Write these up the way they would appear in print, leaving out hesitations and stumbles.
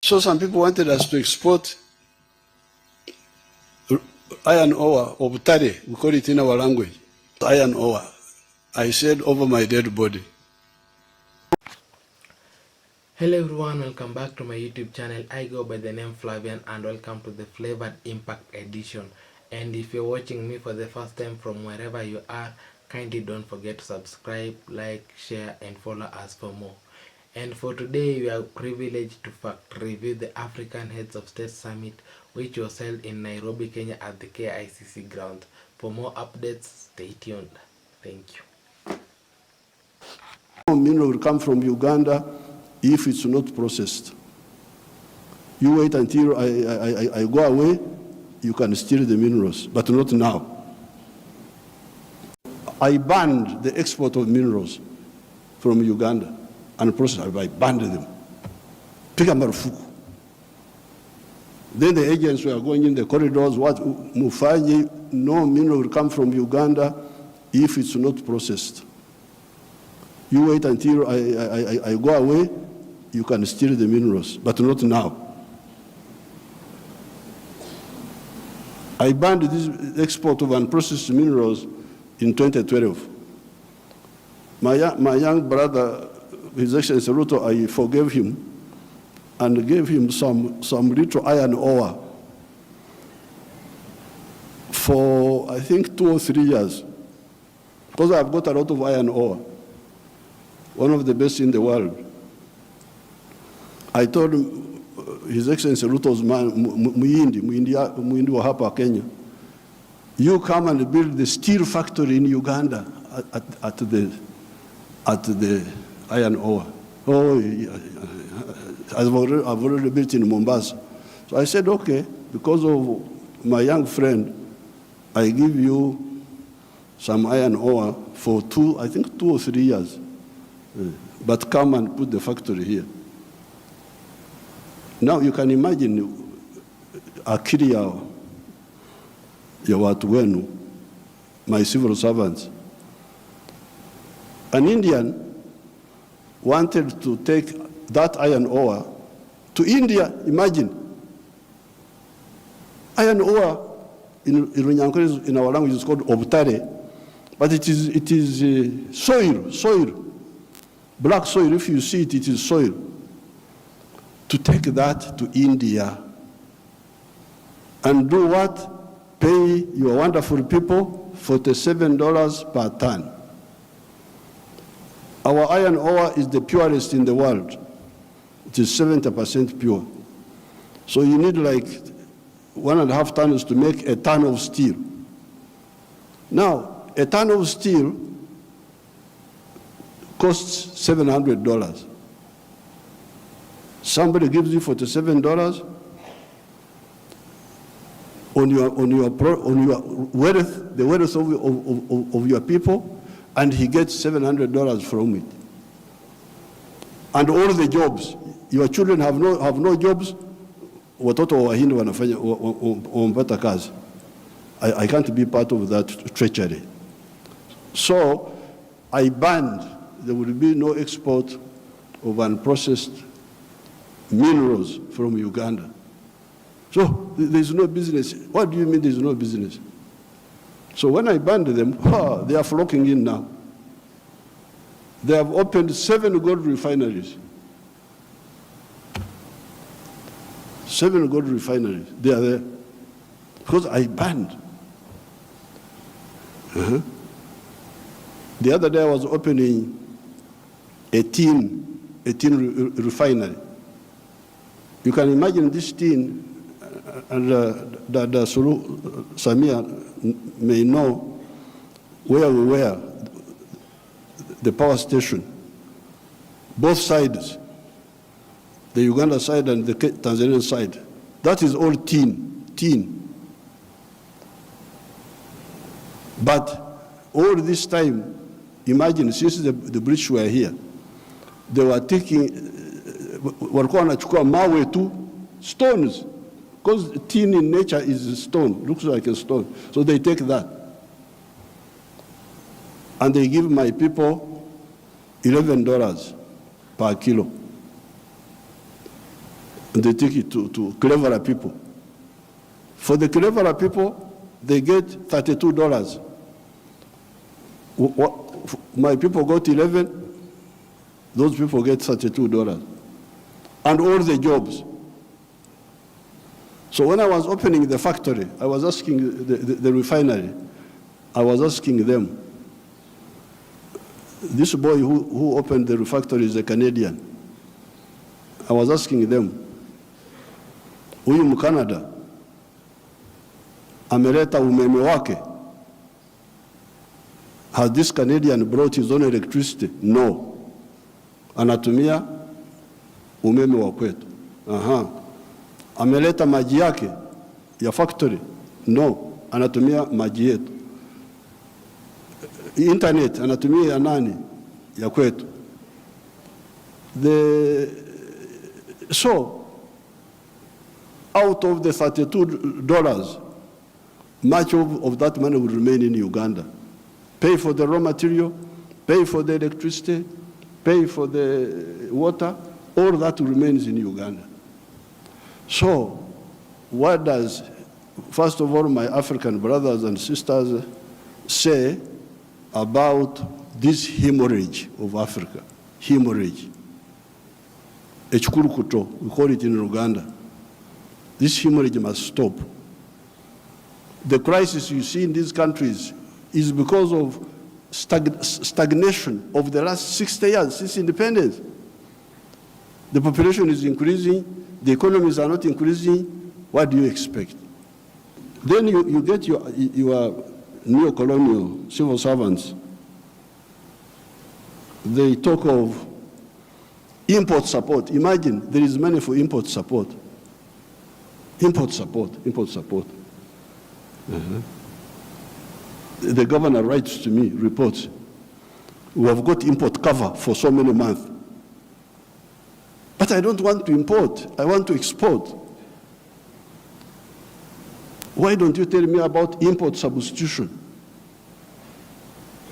So some people wanted us to export iron ore, or butare, we call it in our language, iron ore. I said over my dead body. Hello everyone, welcome back to my YouTube channel. I go by the name Flavian and welcome to the Flavored Impact Edition. And if you're watching me for the first time from wherever you are, kindly don't forget to subscribe, like, share and follow us for more. And for today, we are privileged to fact review the African Heads of State Summit, which was held in Nairobi, Kenya at the KICC ground. For more updates, stay tuned. Thank you. Mineral will come from Uganda if it's not processed. You wait until I go away, you can steal the minerals, but not now. I banned the export of minerals from Uganda and process. I banned them. Piga marufuku. Then the agents were going in the corridors, what Mufanyi, no mineral will come from Uganda if it's not processed. You wait until I go away, you can steal the minerals, but not now. I banned this export of unprocessed minerals in 2012. My young brother, His Excellency Ruto, I forgave him and gave him some little iron ore for, I think, 2 or 3 years, because I've got a lot of iron ore, one of the best in the world. I told him, His Excellency Ruto's man, Muhindi wa hapa Kenya, you come and build the steel factory in Uganda at the iron ore. Oh, I've already built in Mombasa. So I said, okay, because of my young friend, I give you some iron ore for 2 or 3 years. But come and put the factory here. Now you can imagine akili ya watu wenu, my civil servants. An Indian wanted to take that iron ore to India. Imagine. Iron ore in our language is called obtare, but it is soil. Black soil, if you see it, it is soil. To take that to India and do what? Pay your wonderful people $47 per ton. Our iron ore is the purest in the world. It is 70% pure. So you need like 1.5 tons to make a ton of steel. Now, a ton of steel costs $700. Somebody gives you $47 on your wealth, the wealth of your people, and he gets $700 from it. And all the jobs, your children have no jobs. Watoto wa Wahindi wanafanya wampata kazi. I can't be part of that treachery. So I banned, there will be no export of unprocessed minerals from Uganda. So there's no business. What do you mean there's no business? So when I banned them, they are flocking in now. They have opened 7 gold refineries. 7 gold refineries, they are there. Because I banned. The other day I was opening a tin refinery. You can imagine this tin, and Sulu Samia may know where we were, the power station, both sides, the Uganda side and the Tanzanian side. That is all tin. But all this time, imagine, since the British were here, they were taking, walikuwa wanachukua mawe tu, stones, because tin in nature is stone, looks like a stone. So they take that. And they give my people $11 per kilo. and they take it to cleverer people. For the cleverer people, they get $32. My people got 11, those people get $32. And all the jobs. So when I was opening the factory, I was asking the refinery, I was asking them, this boy who opened the factory is a Canadian. I was asking them, huyu Mkanada ameleta umeme wake. Has this Canadian brought his own electricity? No. Anatumia umeme wa kwetu. Ameleta maji yake ya factory? No. Anatumia maji yetu. Internet anatumia ya nani? Ya kwetu. So, out of the $32, much of that money will remain in Uganda. Pay for the raw material, pay for the electricity, pay for the water, all that remains in Uganda. So, what does, first of all, my African brothers and sisters say about this hemorrhage of Africa? Hemorrhage. Echikurukuto, we call it in Uganda. This hemorrhage must stop. The crisis you see in these countries is because of stagnation of the last 60 years since independence. The population is increasing, the economies are not increasing. What do you expect? Then you get your neo-colonial civil servants. They talk of import support. Imagine there is money for import support. Import support, import support. The governor writes to me, reports, we have got import cover for so many months. But I don't want to import, I want to export. Why don't you tell me about import substitution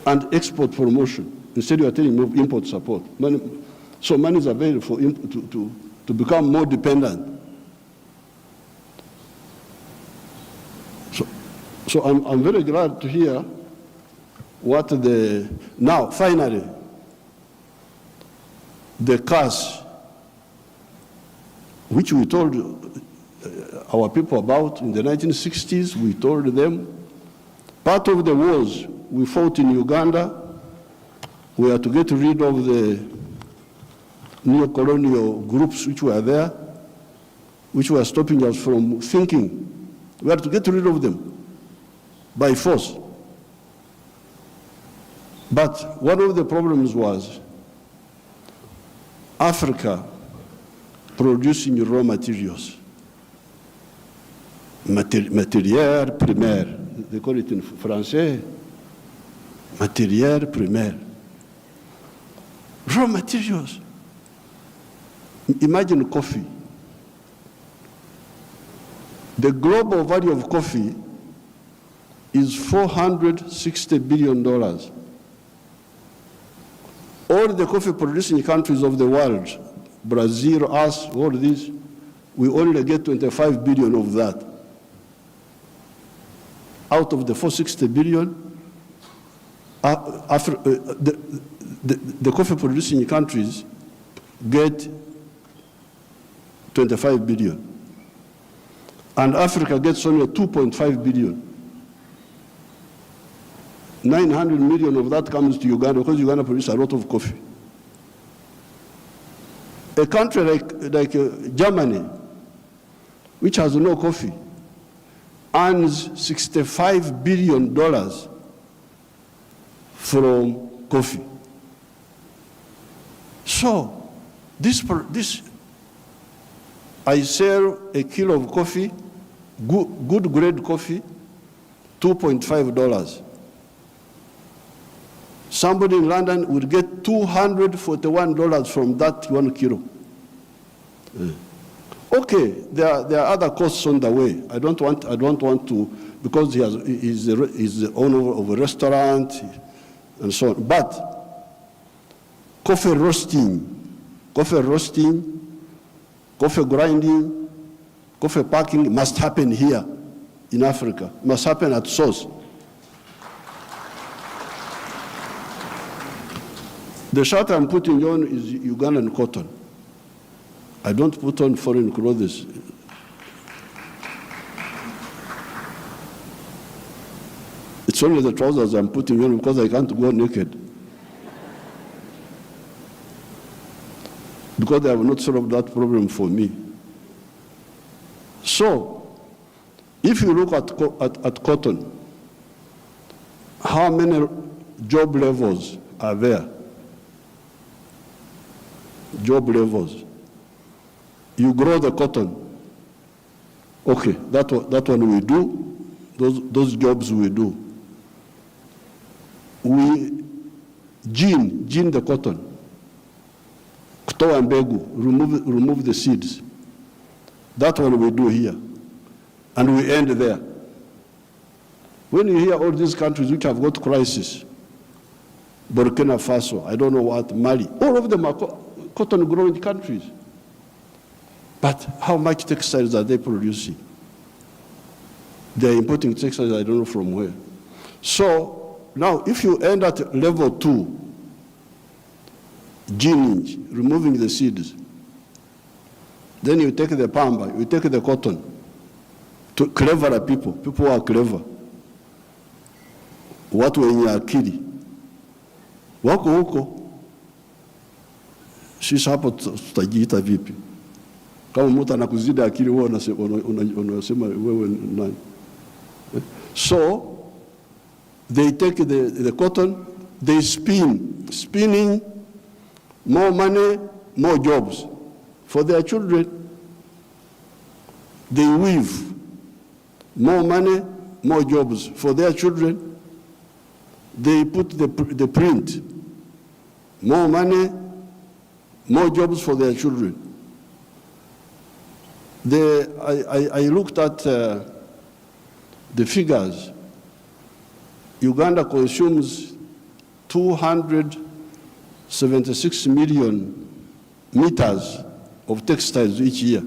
and export promotion? Instead you are telling me of import support. So money is available for to become more dependent. So I'm very glad to hear what now finally, the curse which we told our people about in the 1960s, we told them, part of the wars we fought in Uganda were to get rid of the neo-colonial groups which were there, which were stopping us from thinking. We had to get rid of them by force. But one of the problems was Africa producing raw materials, matière primaire, they call it in Français, matière primaire. Raw materials. Imagine coffee. The global value of coffee is $460 billion. All the coffee producing countries of the world, Brazil, us, all this, we only get 25 billion of that. Out of the 460 billion, the coffee producing countries get 25 billion. And Africa gets only 2.5 billion. 900 million of that comes to Uganda because Uganda produces a lot of coffee. A country like Germany, which has no coffee, earns $65 billion from coffee. So, I sell a kilo of coffee, good grade coffee, $2.5. Somebody in London would get $241 from that 1 kilo. Okay, there are other costs on the way. I don't want to, because he's the owner of a restaurant and so on. But coffee roasting Coffee grinding, coffee packing must happen here in Africa. It must happen at source. The shirt I'm putting on is Ugandan cotton. I don't put on foreign clothes. It's only the trousers I'm putting on because I can't go naked. Because they have not solved that problem for me. So, if you look at cotton, how many job levels are there? Job levels. You grow the cotton. Okay, that one we do. Those jobs we do. We gene the cotton. Kutoa mbegu, remove the seeds. That one we do here. And we end there. When you hear all these countries which have got crisis, Burkina Faso, I don't know what, Mali, all of them are cotton growing countries. But how much textiles are they producing? They're importing textiles, I don't know from where. So now if you end at level 2, gening, removing the seeds, then you take the pamba, you take the cotton, to cleverer people who are clever. Watu wenye akili wako huko, sisi hapo tutajiita vipi? Kama mtu anakuzidi akili wewe unasema wewe nani? So they take the cotton, they spinning, more money, more jobs for their children. They weave, more money, more jobs for their children. They put the print, more money, more jobs for their children. I looked at the figures. Uganda consumes 276 million meters of textiles each year.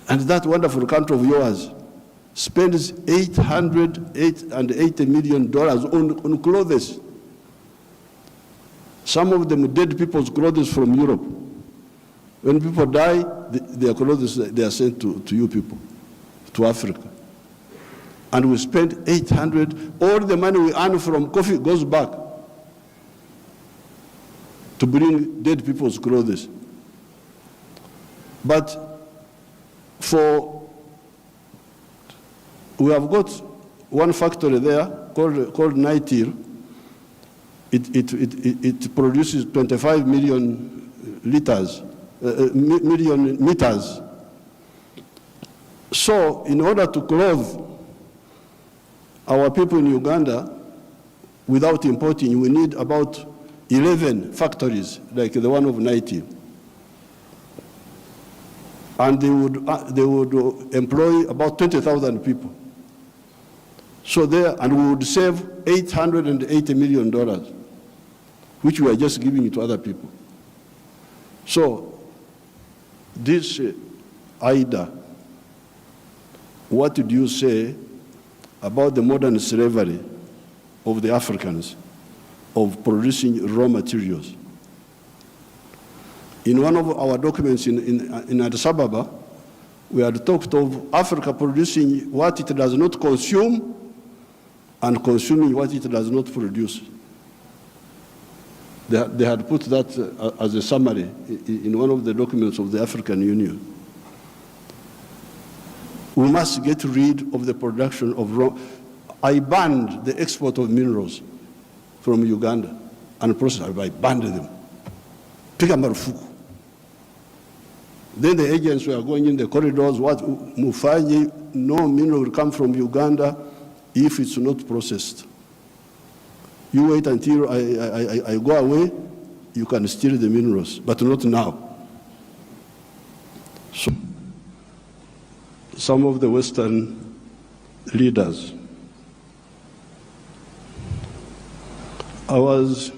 And that wonderful country of yours spends $880 million on clothes. Some of them dead people's clothes from Europe. When people die, their clothes, they are sent to you people, to Africa. And we spend 800, all the money we earn from coffee goes back to bring dead people's clothes. But we have got one factory there called Nightir. It produces 25 million meters. So in order to clothe our people in Uganda without importing, we need about 11 factories like the one of Nightir. And they would employ about 20,000 people. So there, and we would save $880 million, which we are just giving it to other people. So this Ida, what did you say about the modern slavery of the Africans of producing raw materials? In one of our documents in Addis Ababa, we had talked of Africa producing what it does not consume and consuming what it does not produce. They had put that as a summary in one of the documents of the African Union. We must get rid of the production of raw. I banned the export of minerals from Uganda and processed. I banned them. Piga marufuku. Then the agents were going in the corridors, what Mufanyi, no mineral will come from Uganda if it's not processed. You wait until I go away, you can steal the minerals, but not now. So, some of the Western leaders, the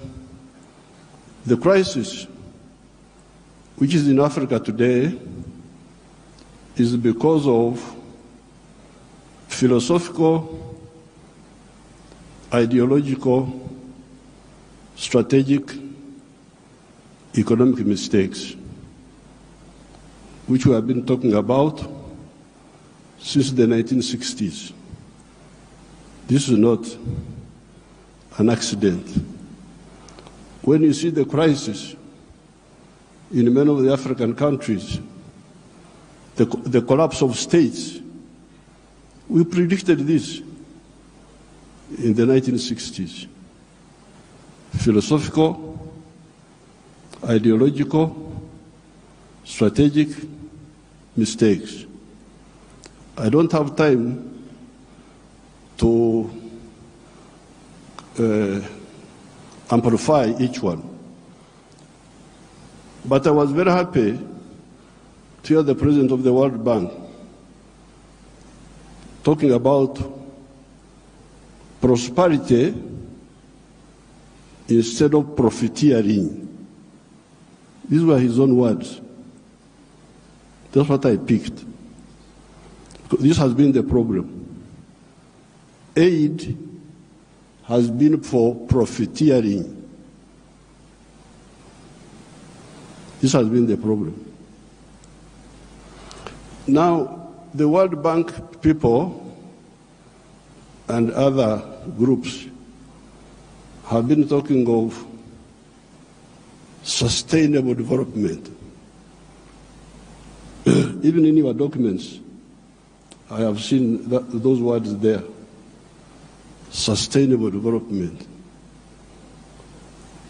crisis which is in Africa today is because of philosophical, ideological, strategic, economic mistakes, which we have been talking about since the 1960s. This is not an accident. When you see the crisis in many of the African countries, the collapse of states, we predicted this in the 1960s. Philosophical, ideological, strategic mistakes. I don't have time to amplify each one. But I was very happy to hear the president of the World Bank talking about prosperity instead of profiteering. These were his own words. That's what I picked. This has been the problem. Aid has been for profiteering. This has been the problem. Now, the World Bank people and other groups have been talking of sustainable development. Even in your documents, I have seen those words there. Sustainable development.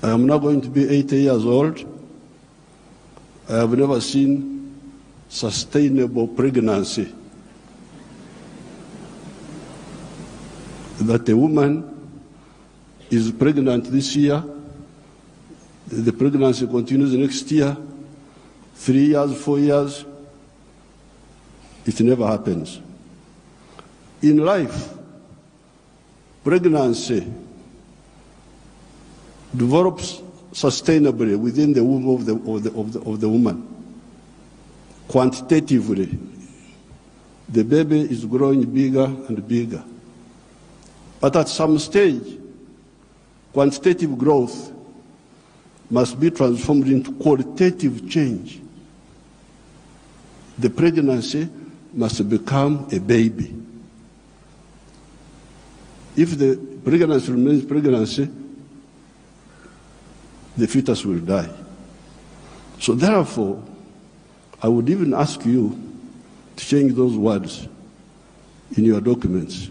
I am now going to be 80 years old. I have never seen sustainable pregnancy. That a woman is pregnant this year, the pregnancy continues next year, 3 years, 4 years, it never happens. In life, pregnancy develops sustainably within the womb of the woman. Quantitatively, the baby is growing bigger and bigger. But at some stage, quantitative growth must be transformed into qualitative change. The pregnancy must become a baby. If the pregnancy remains pregnancy, the fetus will die. So therefore, I would even ask you to change those words in your documents.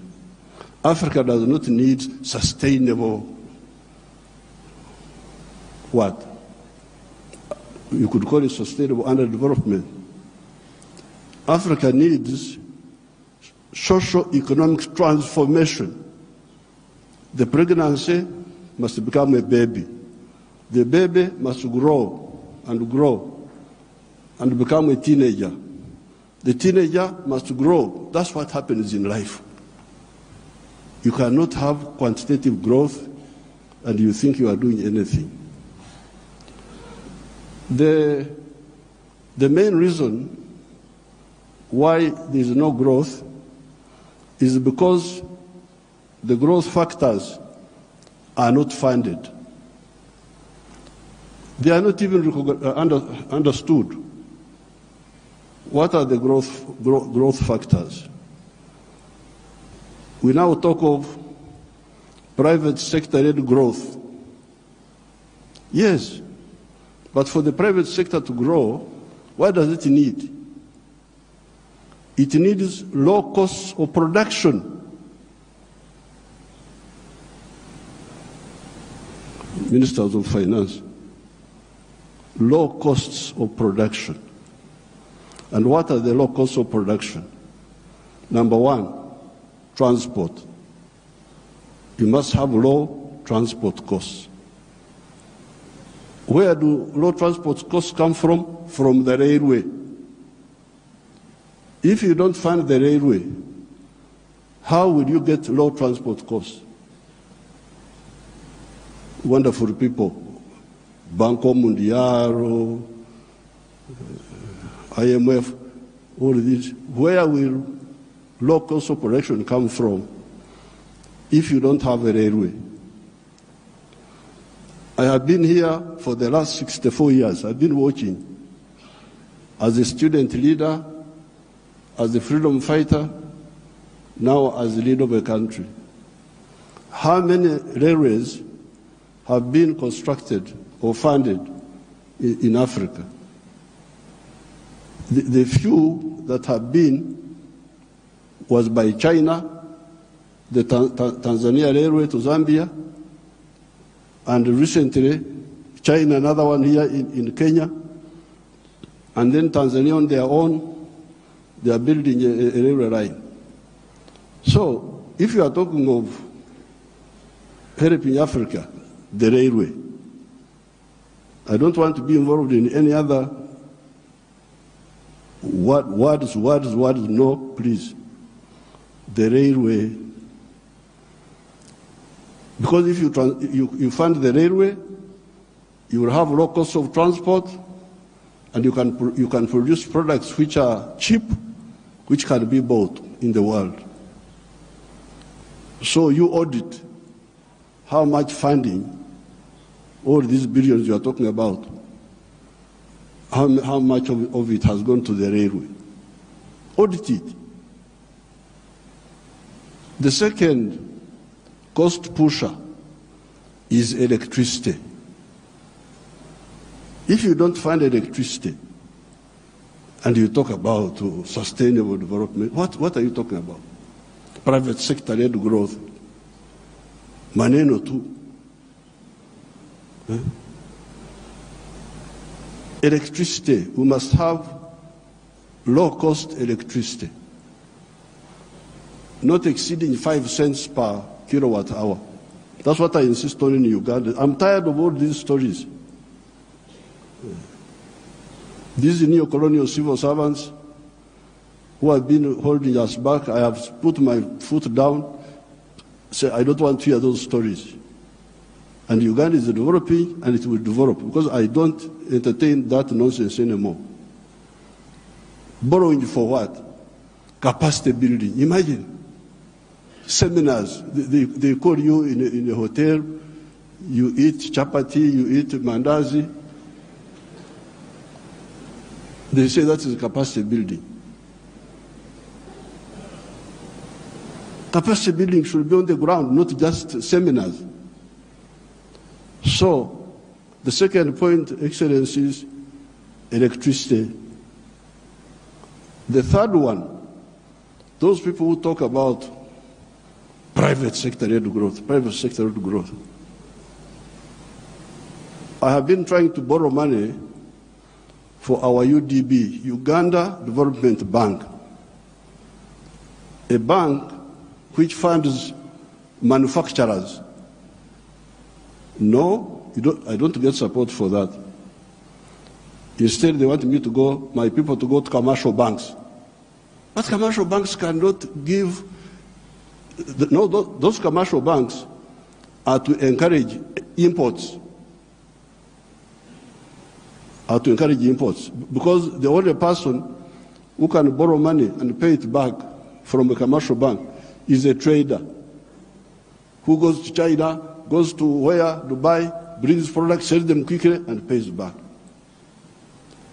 Africa does not need sustainable, what? You could call it sustainable underdevelopment. Africa needs socio-economic transformation. The pregnancy must become a baby. The baby must grow and become a teenager. The teenager must grow. That's what happens in life. You cannot have quantitative growth and you think you are doing anything. The main reason why there is no growth is because the growth factors are not funded. They are not even understood. What are the growth factors? We now talk of private sector-led growth. Yes, but for the private sector to grow, what does it need? It needs low costs of production. Ministers of Finance, low costs of production. And what are the low costs of production? Number one, transport. You must have low transport costs. Where do low transport costs come from? From the railway. If you don't fund the railway, how will you get low transport costs? Wonderful people, Banco Mundial, IMF, all this. Where will low cost of production come from if you don't have a railway? I have been here for the last 64 years. I've been watching as a student leader, as a freedom fighter, now as the leader of a country. How many railways have been constructed or funded in Africa? The few that have been was by China, the Tanzania Railway to Zambia, and recently China, another one here in Kenya, and then Tanzania on their own, they are building a railway line. So if you are talking of helping Africa, the railway, I don't want to be involved in any other words, no, please. The railway. Because if you fund the railway, you will have low cost of transport, and you can produce products which are cheap, which can be bought in the world. So you audit how much funding, all these billions you are talking about, how much of it has gone to the railway. Audit it. The second cost pusher is electricity. If you don't find electricity and you talk about sustainable development, what are you talking about? Private sector-led growth. Maneno tu. Electricity, we must have low-cost electricity, not exceeding 5 cents per kilowatt hour. That's what I insist on in Uganda. I'm tired of all these stories. These neo-colonial civil servants who have been holding us back, I have put my foot down, say I don't want to hear those stories. And Uganda is developing, and it will develop, because I don't entertain that nonsense anymore. Borrowing for what? Capacity building. Imagine. Seminars, they call you in a hotel, you eat chapati, you eat mandazi. They say that is capacity building. Capacity building should be on the ground, not just seminars. So, the second point, Excellence, is electricity. The third one, those people who talk about private sector-led growth, private sector-led growth. I have been trying to borrow money for our UDB, Uganda Development Bank, a bank which funds manufacturers. No, I don't get support for that. Instead, they want me to go, my people to go to commercial banks. But commercial banks cannot give, no, those commercial banks are to encourage imports. Because the only person who can borrow money and pay it back from a commercial bank is a trader who goes to China, goes to where, Dubai, brings products, sells them quickly, and pays back.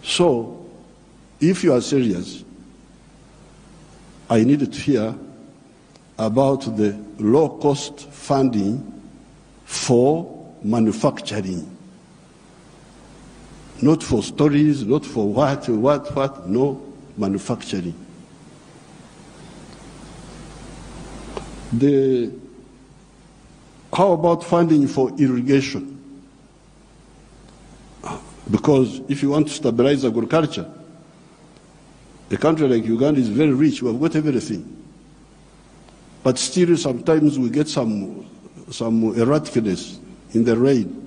So, if you are serious, I need to hear about the low-cost funding for manufacturing. Not for stories, not for what, no, manufacturing. How about funding for irrigation? Because if you want to stabilize agriculture, a country like Uganda is very rich, we have got everything. But still sometimes we get some erraticness in the rain.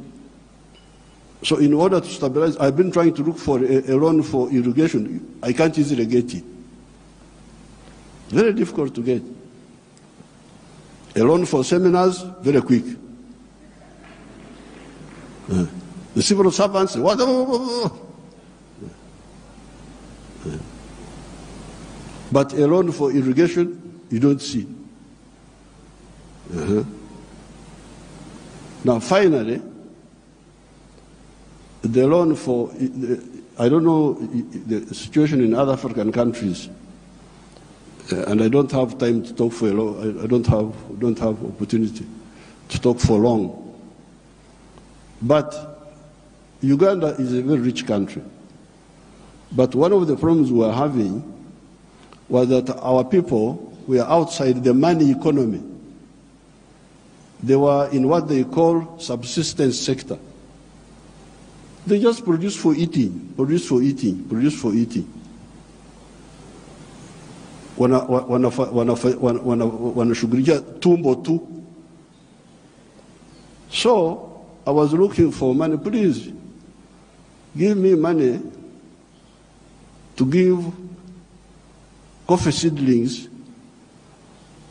So in order to stabilize, I've been trying to look for a loan for irrigation. I can't easily get it. Very difficult to get. A loan for seminars, very quick. The civil servants, what? But a loan for irrigation, you don't see. Now, finally, the loan for, I don't know the situation in other African countries, and I don't have time to talk for a long, I don't have opportunity to talk for long. But Uganda is a very rich country. But one of the problems we were having was that our people were outside the money economy. They were in what they call subsistence sector. They just produce for eating, produce for eating, produce for eating. Wanashughulikia tumbo tu. So I was looking for money. Please give me money to give coffee seedlings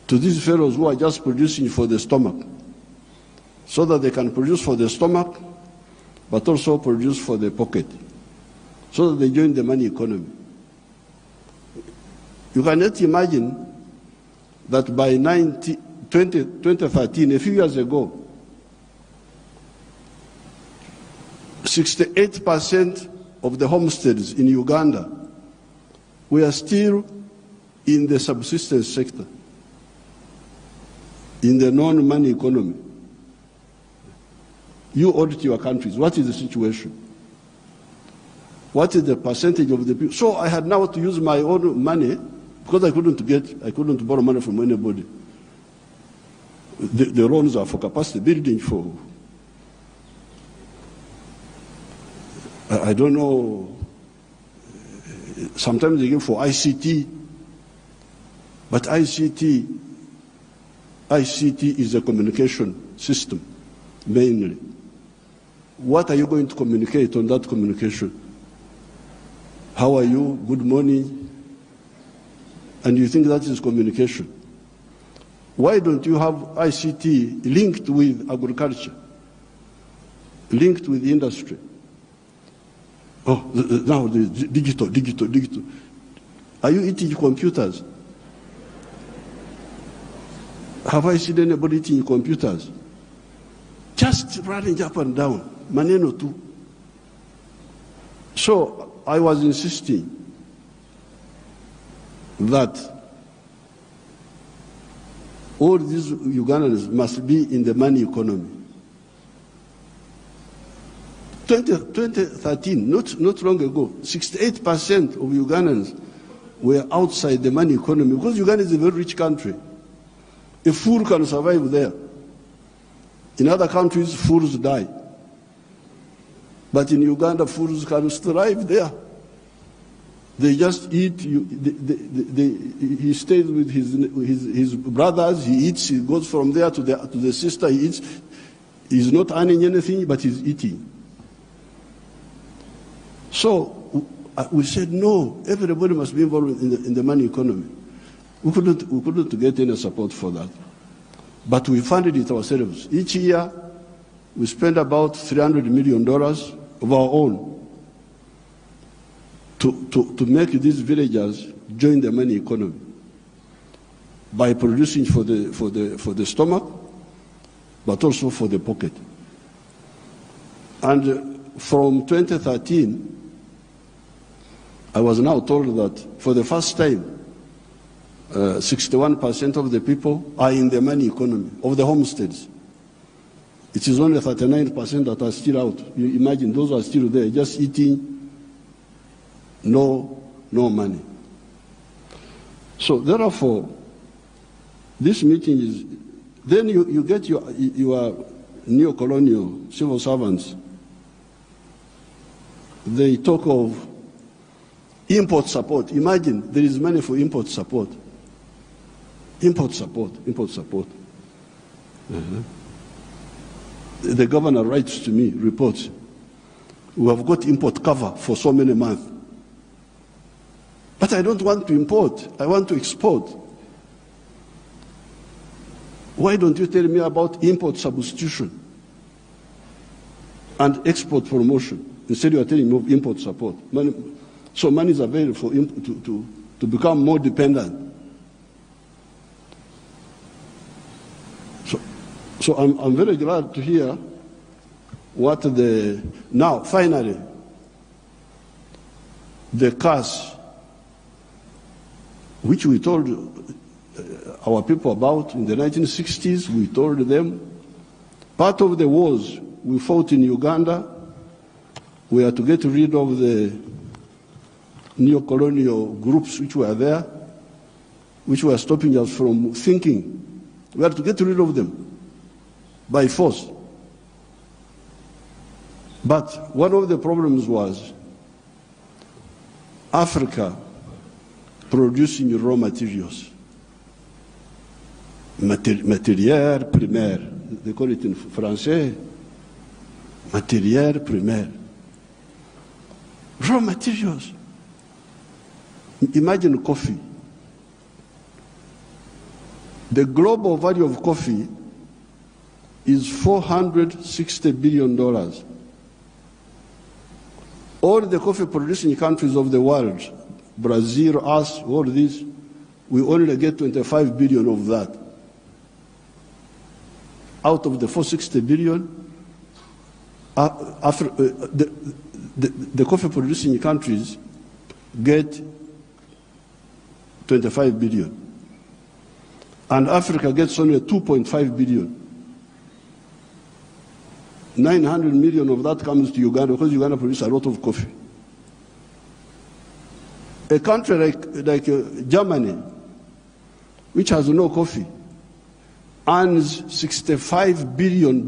to these fellows who are just producing for the stomach, so that they can produce for the stomach, but also produce for the pocket, so that they join the money economy. You cannot imagine that by 2013, a few years ago, 68% of the homesteads in Uganda were still in the subsistence sector, in the non-money economy. You audit your countries. What is the situation? What is the percentage of the people? So I had now to use my own money, because I couldn't borrow money from anybody. The loans are for capacity building, for, I don't know, sometimes they give for ICT, but ICT is a communication system, mainly. What are you going to communicate on that communication? How are you? Good morning. And you think that is communication. Why don't you have ICT linked with agriculture, linked with industry? Oh, now the digital. Are you eating computers? Have I seen anybody eating computers? Just running up and down, maneno tu. So I was insisting that all these Ugandans must be in the money economy. 2013, not long ago, 68% of Ugandans were outside the money economy, because Uganda is a very rich country. A fool can survive there. In other countries, fools die. But in Uganda, fools can thrive there. They just eat. He stays with his brothers. He eats. He goes from there to the sister. He eats. He's not earning anything, but he's eating. So we said, no, everybody must be involved in the money economy. We couldn't get any support for that. But we funded it ourselves. Each year, we spend about $300 million of our own to make these villagers join the money economy by producing for the stomach, but also for the pocket. And from 2013, I was now told that for the first time, 61% of the people are in the money economy, of the homesteads. It is only 39% that are still out. You imagine those who are still there, just eating, no money. So therefore, this meeting is, then you get your neo-colonial civil servants. They talk of import support. Imagine there is money for import support. Import support. The governor writes to me, reports, we have got import cover for so many months. But I don't want to import, I want to export. Why don't you tell me about import substitution and export promotion? Instead you are telling me of import support. So money is available for to become more dependent. So I'm very glad to hear what now finally, the cash, which we told our people about in the 1960s, we told them, part of the wars we fought in Uganda were to get rid of the neo-colonial groups which were there, which were stopping us from thinking. We had to get rid of them by force. But one of the problems was Africa producing raw materials, matière primaire, they call it in Français, matière primaire. Raw materials. Imagine coffee. The global value of coffee is $460 billion. All the coffee producing countries of the world, Brazil, us, all this, we only get 25 billion of that. Out of the 460 billion, the coffee producing countries get 25 billion. And Africa gets only 2.5 billion. 900 million of that comes to Uganda because Uganda produces a lot of coffee. A country like Germany, which has no coffee, earns $65 billion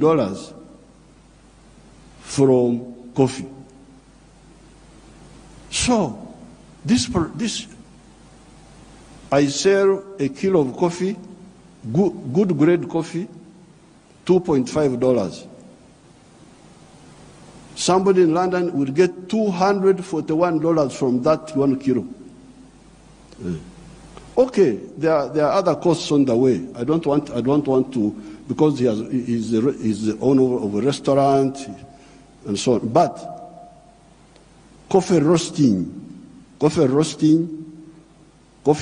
from coffee. So, I sell a kilo of coffee, good grade coffee, $2.5. Somebody in London will get $241 from that 1 kilo. Okay, there are other costs on the way. I don't want to, because he's the owner of a restaurant and so on. But coffee roasting, coffee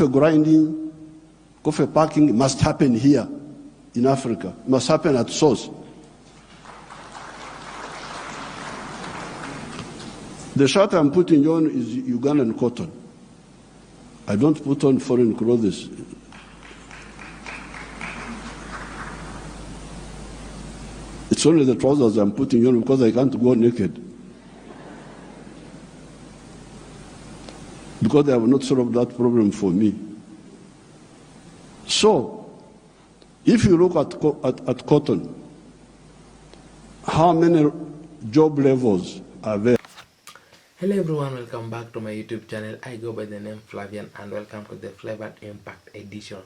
grinding, coffee packing must happen here in Africa. It must happen at source. The shirt I'm putting on is Ugandan cotton. I don't put on foreign clothes. It's only the trousers I'm putting on because I can't go naked. Because they have not solved that problem for me. So, if you look at cotton, how many job levels are there? Hello everyone, welcome back to my YouTube channel. I go by the name Flavian and welcome to the Flavored Impact Edition.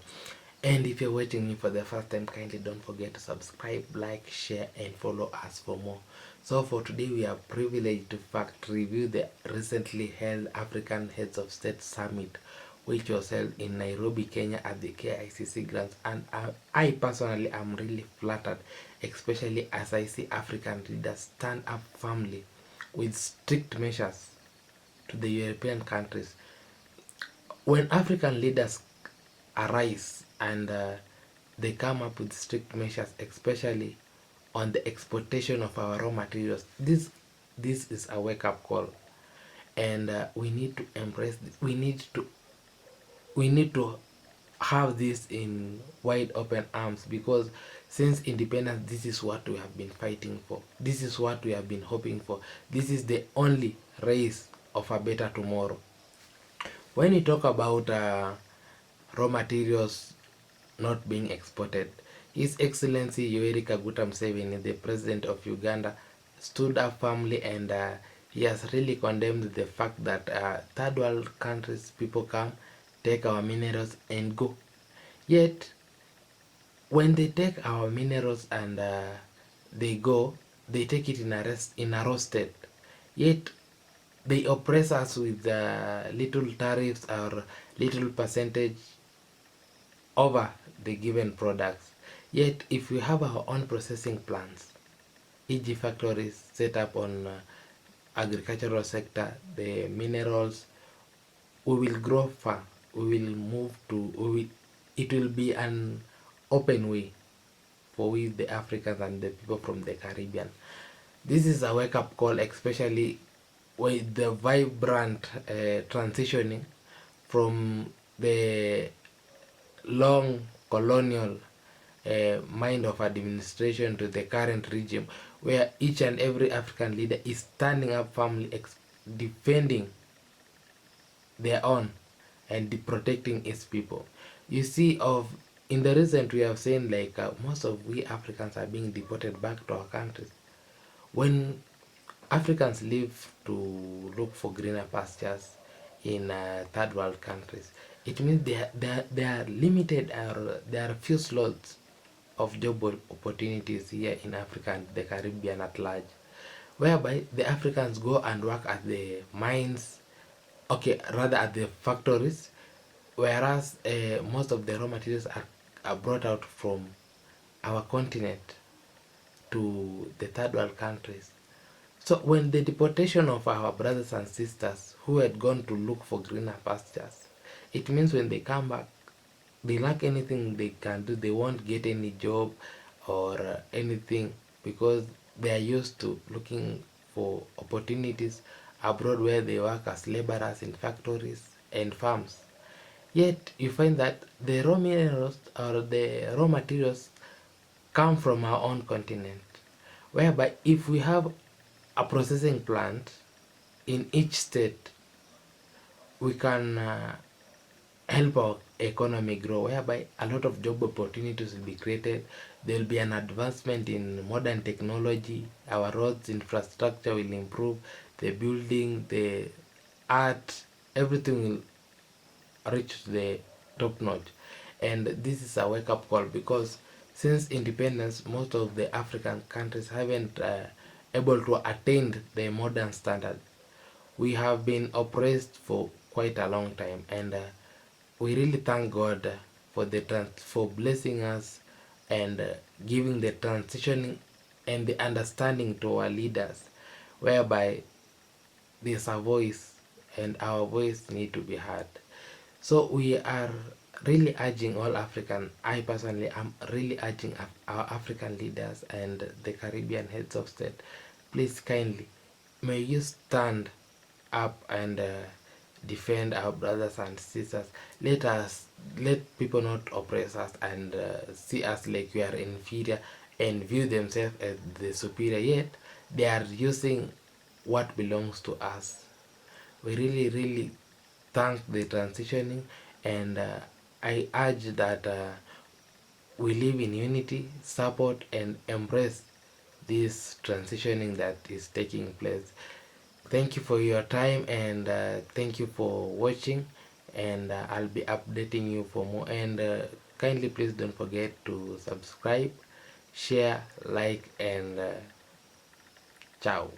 And if you're watching me for the first time, kindly don't forget to subscribe, like, share and follow us for more. So for today we are privileged to fact review the recently held African Heads of State Summit, which was held in Nairobi, Kenya at the KICC Grants, and I personally am really flattered, especially as I see African leaders stand up firmly with strict measures to the European countries. When African leaders arise and they come up with strict measures, especially on the exportation of our raw materials, this is a wake-up call, and we need to embrace this. We need to have this in wide open arms, because since independence, this is what we have been fighting for. This is what we have been hoping for. This is the only race of a better tomorrow. When you talk about raw materials not being exported, His Excellency Yoweri Kaguta Museveni, the President of Uganda, stood up firmly, and he has really condemned the fact that third world countries people come, take our minerals and go. Yet when they take our minerals and they go, they take it in a raw state. Yet they oppress us with little tariffs or little percentage over the given products. Yet if we have our own processing plants, e.g. factories set up on agricultural sector, the minerals, we will grow far we will move to, it will be an open way for we the Africans and the people from the Caribbean. This is a wake up call, especially with the vibrant transitioning from the long colonial mind of administration to the current regime, where each and every African leader is standing up firmly, defending their own and protecting its people. You see, in the recent we have seen like most of we Africans are being deported back to our countries. When Africans leave to look for greener pastures in third world countries, it means they are limited, or there are few slots of job opportunities here in Africa and the Caribbean at large, whereby the Africans go and work at the mines, okay, rather at the factories, whereas most of the raw materials are brought out from our continent to the third world countries. So when the deportation of our brothers and sisters who had gone to look for greener pastures, it means when they come back, they lack anything they can do. They won't get any job or anything, because they are used to looking for opportunities abroad where they work as laborers in factories and farms. Yet you find that the raw minerals or the raw materials come from our own continent, whereby if we have a processing plant in each state, we can help our economy grow, whereby a lot of job opportunities will be created. There will be an advancement in modern technology. Our roads infrastructure will improve, the building, the art, everything will reach the top notch. And this is a wake up call, because since independence, most of the African countries haven't able to attain the modern standard. We have been oppressed for quite a long time, and we really thank God for for blessing us and giving the transitioning and the understanding to our leaders, whereby there's a voice and our voice need to be heard. So we are really urging all African, I personally am really urging our African leaders and the Caribbean heads of state, please kindly, may you stand up and defend our brothers and sisters. Let people not oppress us and see us like we are inferior and view themselves as the superior, yet they are using what belongs to us. We really thank the transitioning, and I urge that we live in unity, support and embrace this transitioning that is taking place. Thank you for your time, and thank you for watching, and I'll be updating you for more. And kindly please don't forget to subscribe, share, like, and ciao.